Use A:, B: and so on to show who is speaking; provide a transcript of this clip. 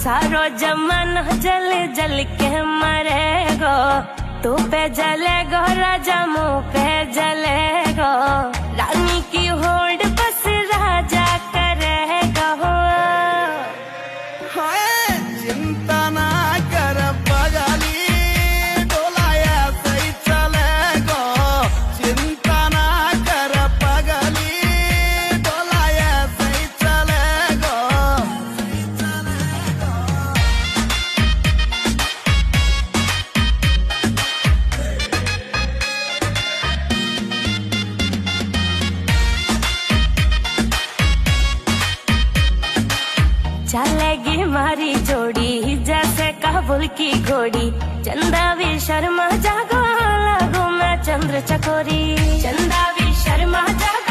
A: सारो जमाना जल जल के मरेगो, तू पे जलेगो राजा मुँह पे जलेगो, रानी की होड़ बस राजा करेगा।
B: चिंता ना कर बगली डोलाया सही चलेगो, चिंता ना कर बगली डोलाया सही चलेगो।
A: चलेगी मारी जोड़ी जैसे काबुल की घोड़ी, चंदा भी शर्मा जागो लगू मैं चंद्र चकोरी, चंदा भी शर्मा जागो